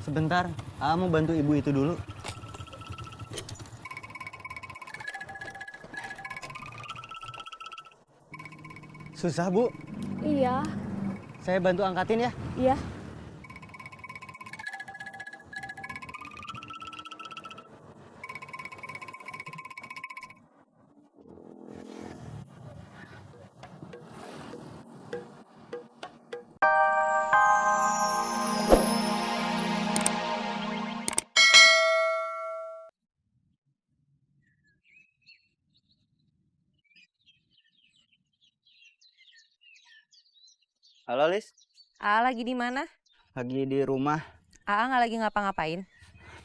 Sebentar, mau bantu ibu itu dulu. Susah, Bu. Iya, Saya bantu angkatin ya. iya. Halo, Lis. Lagi di mana? Lagi di rumah. Nggak lagi ngapa-ngapain.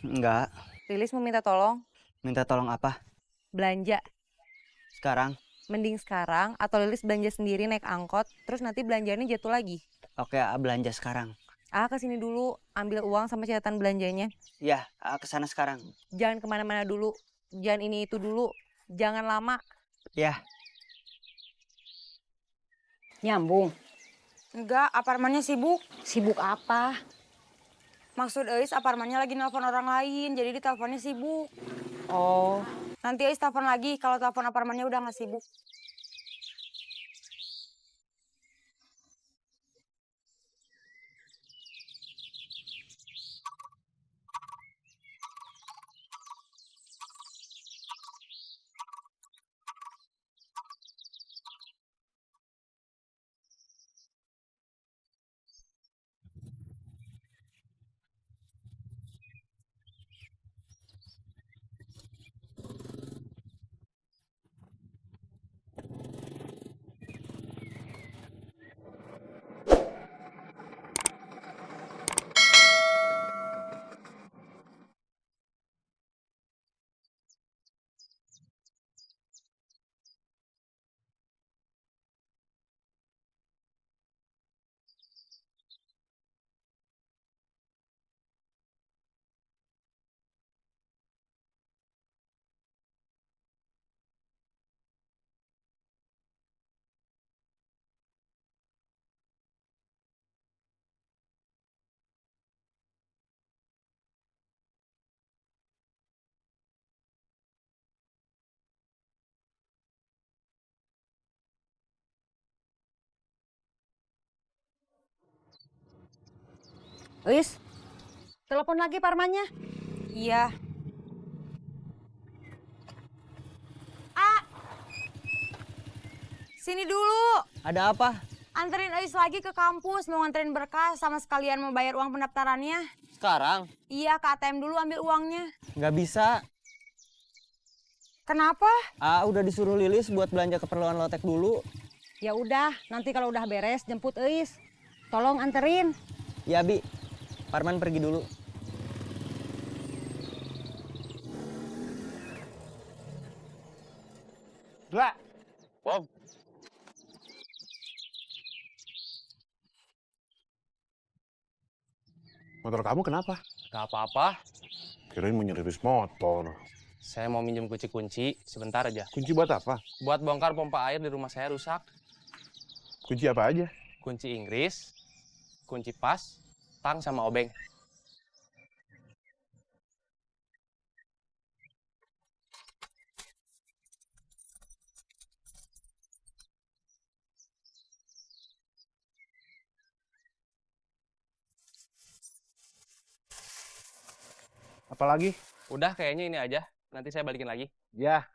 Enggak. Lilis mau minta tolong Minta tolong apa? belanja. Sekarang? Mending sekarang atau Lilis belanja sendiri naik angkot, terus nanti belanjanya jatuh lagi. Oke, belanja sekarang. Kesini dulu, ambil uang sama catatan belanjanya. Iya, ke sana sekarang. Jangan kemana-mana dulu. Jangan ini itu dulu. Jangan lama. Ya. Nyambung. Enggak, apartemennya sibuk. Sibuk apa? Maksud Eis apartemennya lagi nelpon orang lain, jadi di teleponnya sibuk. Oh, Nanti Eis telepon lagi kalau telepon apartemennya udah nggak sibuk. Wis. Telepon lagi parmannya. Iya. Sini dulu. Ada apa? Anterin Eis lagi ke kampus, mau nganterin berkas sama sekalian mau bayar uang pendaftarannya. Sekarang? Iya, ke ATM dulu ambil uangnya. Nggak bisa. Kenapa? Udah disuruh Lilis buat belanja keperluan lotek dulu. Ya udah, nanti kalau udah beres jemput Eis. Tolong anterin. Ya, Bi. Parman pergi dulu. Dua. Bom. Motor kamu kenapa? Gak apa-apa, Kirain mau nyervis motor. saya mau minjem kunci-kunci sebentar aja. Kunci buat apa? Buat bongkar pompa air di rumah saya rusak. Kunci apa aja? Kunci Inggris, kunci pas, tang sama obeng. Apalagi? Udah kayaknya ini aja, nanti saya balikin lagi. Ya.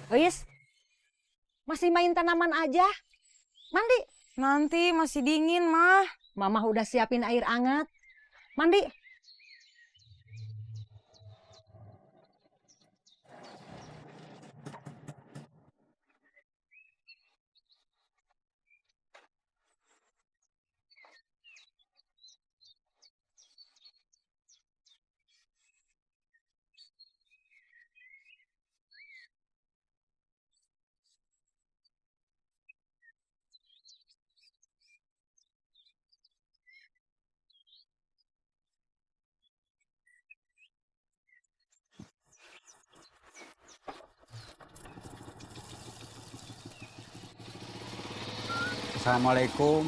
Wis. Masih main tanaman aja. Mandi. Nanti masih dingin, Mah. Mama udah siapin air anget. Mandi. Assalamualaikum.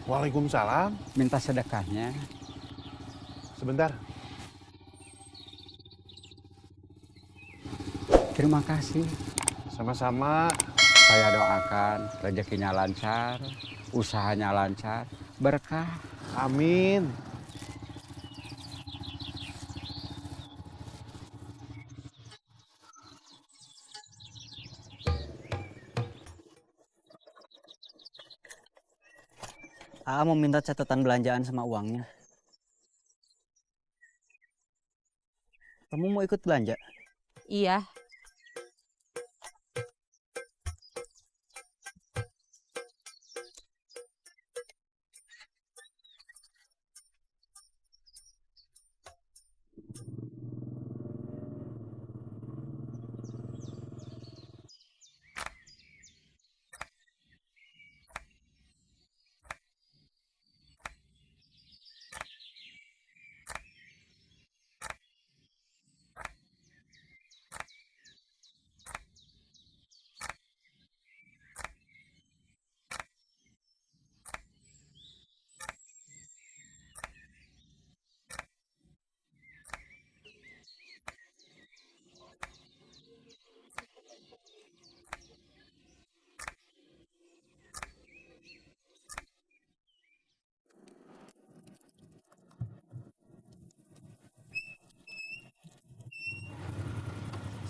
Waalaikumsalam. Minta sedekahnya. Sebentar. Terima kasih. Sama-sama. Saya doakan rezekinya lancar, usahanya lancar, berkah. Amin. AA mau minta catatan belanjaan sama uangnya. Kamu mau ikut belanja? Iya.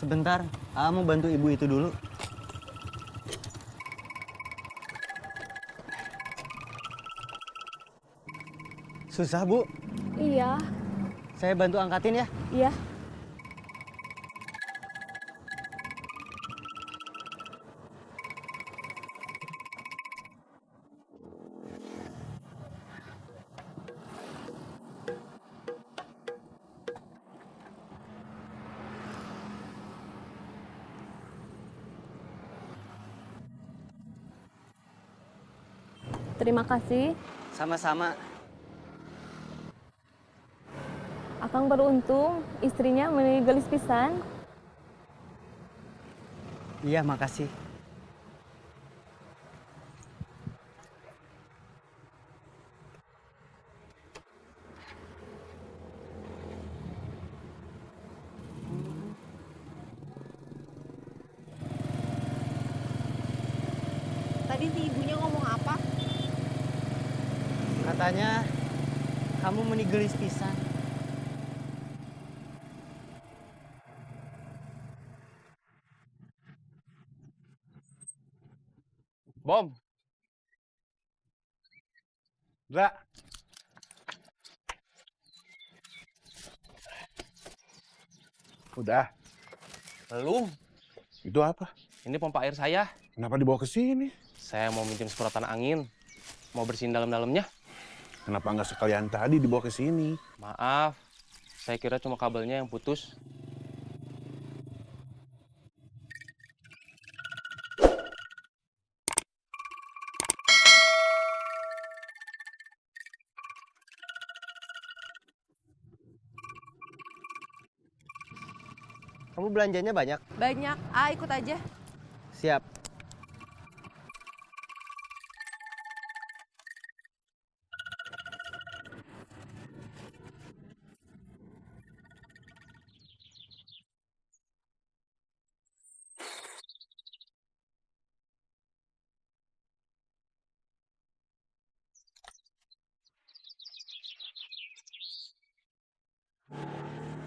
Sebentar, AA mau bantu ibu itu dulu. Susah, Bu. Iya, Saya bantu angkatin ya. iya. Terima kasih. Sama-sama. Akang beruntung, istrinya meuli gelis pisan. Iya, makasih. Tadi si ibunya ngomong apa? Katanya kamu menigelis pisan. Bom, Enggak. Udah. belum. Itu apa? Ini pompa air saya. Kenapa dibawa ke sini? Saya mau minjem semprotan angin. Mau bersihin dalam-dalamnya. Kenapa nggak sekalian tadi dibawa ke sini? Maaf, saya kira cuma kabelnya yang putus. Kamu belanjanya banyak? Banyak. Ikut aja. Siap.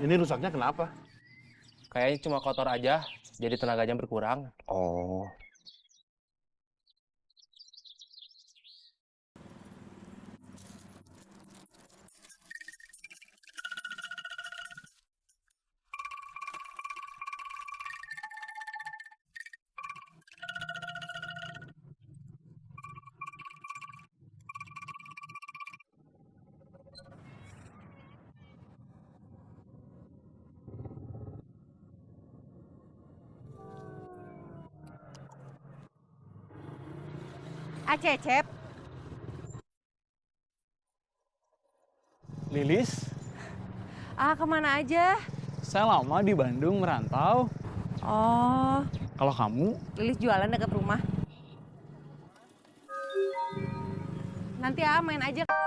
Ini rusaknya kenapa? Kayaknya cuma kotor aja, jadi tenaganya berkurang. Oh. Cecep. Lilis, Kemana aja? saya lama di Bandung merantau. Oh, Kalau kamu, Lilis jualan dekat rumah. Nanti main aja.